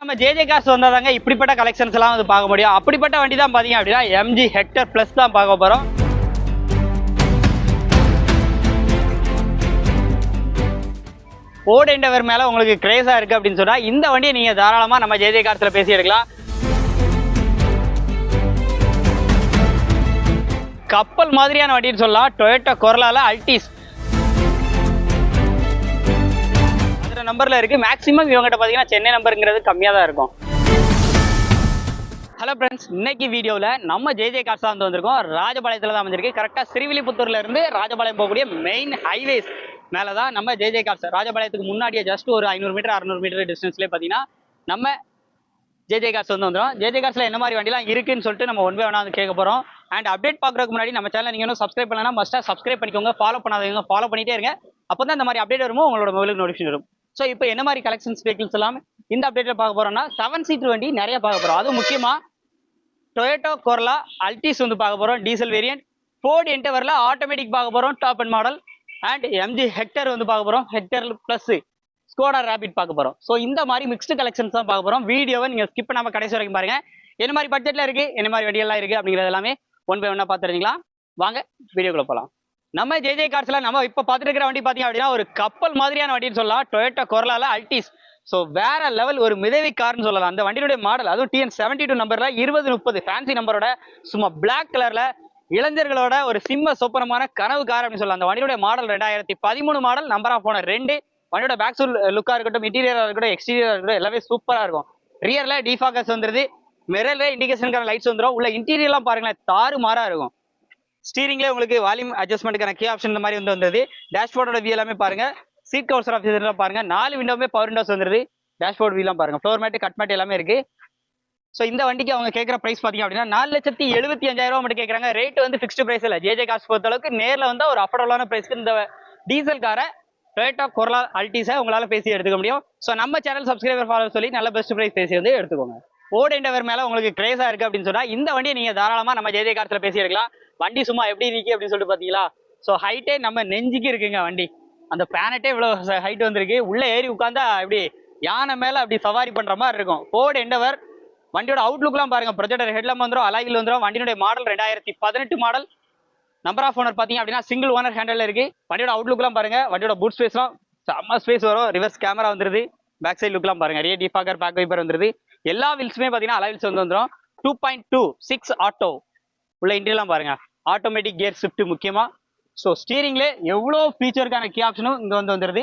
நம்ம JJ cars வந்தாதாங்க இப்படிப்பட்ட collections எல்லாம் வந்து பார்க்க முடியும். அப்படிப்பட்ட வண்டி தான் பாத்தீங்க அப்படின்னா MG ஹெக்டர் பிளஸ் தான் பார்க்க போறோம். ஃபோர்ட் எண்டவர் மேல உங்களுக்கு கிரேஸா இருக்கு அப்படின்னு சொன்னா இந்த வண்டியை நீங்க தாராளமா நம்ம ஜேஜே கார்ஸ்ல பேசி எடுக்கலாம். கப்பல் மாதிரியான வண்டின்னு சொல்லலாம். டொயோட்டா கொரலால அல்டிஸ் நம்பர்ல இருக்கு. மேக்ஸிமம் இவங்ககிட்ட பாத்தீங்கன்னா சென்னை நம்பருங்கிறது கம்மியா தான் இருக்கும். ஹலோ ஃப்ரெண்ட்ஸ், இன்னைக்கு வீடியோவில் நம்ம ஜேஜே கார்ஸ் தான் வந்திருக்கோம். ராஜபாளையத்தில் தான் வந்திருக்கு. கரெக்டாக ஸ்ரீவில்லிபுத்தூர்ல இருந்து ராஜபாளையம் போகக்கூடிய மெயின் ஹைவேஸ் மேலே தான் நம்ம ஜேஜே கார்ஸ். ராஜபாளையத்துக்கு முன்னாடியே ஜஸ்ட் ஒரு 500 மீட்டர் 600 மீட்டர் டிஸ்டன்ஸ்லேயே பார்த்தீங்கன்னா நம்ம ஜேஜே கார்ஸ் வந்து வந்துடும். ஜேஜே கார்ஸில் என்ன மாதிரி வண்டிலாம் இருக்குன்னு சொல்லிட்டு நம்ம ஒன் பை ஒன்றா வந்து கேட்க போகிறோம். அண்ட் அப்டேட் பார்க்குறதுக்கு முன்னாடி நம்ம சேனல் நீங்கள் இன்னும் சப்ஸ்கிரைப் பண்ணலாம், மஸ்ட்டாக சப்ஸ்கிரைப் பண்ணிக்கோங்க. ஃபாலோ பண்ணாதவங்க ஃபாலோ பண்ணிட்டே இருங்க. அப்போ தான் இந்த மாதிரி அப்டேட் வருமோ உங்களோட மொபைலுக்கு நோட்டிஃபிகேஷன் வரும். ஸோ இப்போ என்ன மாதிரி கலெக்ஷன்ஸ் வெஹிக்கிள்ஸ் எல்லாமே இந்த அப்டேட்டில் பார்க்க போகிறோம்னா 7 சீட்டர் வண்டி நிறைய பார்க்க போகிறோம். அதுவும் முக்கியமாக டொயோட்டா கொரலா அல்டிஸ் வந்து பார்க்க போகிறோம், டீசல் வேரியன்ட். ஃபோர்ட் எண்டவரில் ஆட்டோமேட்டிக் பார்க்க போகிறோம், top and model. And MG Hector வந்து பார்க்க போகிறோம், ஹெக்டர் ப்ளஸ் ஸ்கோடா ரேபிட் பார்க்க போகிறோம். ஸோ இந்த மாதிரி மிக்ஸ்டு கலெக்ஷன்ஸ் தான் பார்க்க போகிறோம். வீடியோவை நீங்கள் ஸ்கிப் பண்ணாமல் கடைசி வரைக்கும் பாருங்கள். என்ன மாதிரி பட்ஜெட்டில் இருக்குது, என்ன மாதிரி வண்டியெல்லாம் இருக்குது அப்படிங்கிறது எல்லாமே ஒன் பை ஒன்னாக பார்த்துருந்தீங்களா. வாங்க வீடியோக்குள்ளே போகலாம். நம்ம ஜேஜே கார்ஸ்ல நம்ம இப்போ பார்த்துட்டு இருக்கிற வண்டி பார்த்தீங்க அப்படின்னா ஒரு கப்பல் மாதிரியான வண்டின்னு சொல்லலாம். டொயோட்டா கொரலால அல்டிஸ். ஸோ வேற லெவல் ஒரு மிதவை கார்னு சொல்லலாம். அந்த வண்டியுடைய மாடல் அதுவும் TN72 நம்பர்ல 2030 ஃபேன்சி நம்பரோட சும்மா பிளாக் கலர்ல இளைஞர்களோட ஒரு சிம்ம சொப்பனமான கனவு கார் அப்படின்னு சொல்லலாம். அந்த வண்டியுடைய model 2013 model, number of owner 2. வண்டியோட பேக் சூல் லுக்கா இருக்கட்டும், இன்டீரியரா இருக்கட்டும், எக்ஸ்டீரியரா இருக்கட்டும், எல்லாமே சூப்பரா இருக்கும். ரியர்ல டிஃபாகஸ் வந்துருது, மிரர்ல இண்டிகேஷனுக்கான லைட்ஸ் வந்துடும். உள்ள இன்டீரியர்லாம் பாருங்களேன், தாறு மாறா இருக்கும். ஸ்டீரிங்ல உங்களுக்கு வால்யூம் அட்ஜஸ்ட்மெண்ட்டுக்கான கீ ஆப்ஷன் இந்த மாதிரி வந்தது. டேஷ்போர்டோட வியூ எல்லாமே பாருங்க. சீட் கவர்ஸ் ஆப்ஷன் பாருங்க. 4 விண்டோமே பவர் விண்டோஸ் வந்துருது. டேஷ்போர்ட் வியூலாம் பாருங்க. ஃப்ளோர் மேட், கட் மேட் எல்லாமே இருக்கு. ஸோ இந்த வண்டிக்கு அவங்க கேட்குற பிரைஸ் பார்த்தீங்க அப்படின்னா 4,75,000 மட்டும் கேட்குறாங்க. ரேட் வந்து ஃபிக்ஸ்டு பிரைஸ் இல்லை. ஜேஜே கார்ஸ் பொறுத்த அளவுக்கு நேரில் வந்து ஒரு அஃபோர்டபுளான பிரைஸ்க்கு இந்த டீசல் காரை டொயோட்டா கொரலா அல்டிஸை உங்களால் பேசி எடுத்துக்க முடியும். ஸோ நம்ம சேனல் சப்ஸ்கிரைபர் ஃபாலோ சொல்லி நல்ல பெஸ்ட் பிரைஸ் பேசி வந்து எடுத்துக்கோங்க. ஃபோர்ட் எண்டவர் மேலே உங்களுக்கு கிரேஸா இருக்கு அப்படின்னு சொன்னா இந்த வண்டியை நீங்க தாராளமா நம்ம ஜேஜே கார்ஸ்ல பேசி எடுக்கலாம். வண்டி சும்மா எப்படி இருக்கு அப்படின்னு சொல்லிட்டு பாத்தீங்களா. ஸோ ஹைட்டே நம்ம நெஞ்சுக்கு இருக்குங்க வண்டி. அந்த பேனட்டே இவ்வளவு ஹைட் வந்திருக்கு. உள்ள ஏறி உட்காந்தா இப்படி யானை மேல அப்படி சவாரி பண்ற மாதிரி இருக்கும். ஃபோர்ட் எண்டவர் வண்டியோட அவுட்லுக்லாம் பாருங்க. ப்ரொஜெக்டர் ஹெட்லாம் வந்துடும், அலாயில் வந்துடும். வண்டியோட model 2018 model. Number of owner பாத்தீங்க அப்படின்னா சிங்கிள் ஓனர் ஹேண்டல்ல இருக்கு. வண்டியோட அவுட்லுக்லாம் பாருங்க. வண்டியோட பூட் ஸ்பேஸ்லாம் செம்ம ஸ்பேஸ் வரும். ரிவர்ஸ் கேமரா வந்துருது. பேக் சைட் லுக்லாம் பாருங்க. ரியர் டிஃபாகர், பேக் வைப்பர் வந்துருது. எல்லா வீல்ஸுமே பாத்தீங்கன்னா அலாயில்ஸ் வந்து வந்துடும். 2.26 ஆட்டோ. உள்ள இன்டீரியர்லாம் பாருங்க. ஆட்டோமேட்டிக் கியர் ஷிஃப்ட் முக்கியமா. ஸோ ஸ்டீரிங்ல எவ்வளோ ஃபீச்சருக்கான கீ ஆப்ஷனும் இங்கே வந்து வந்துருது.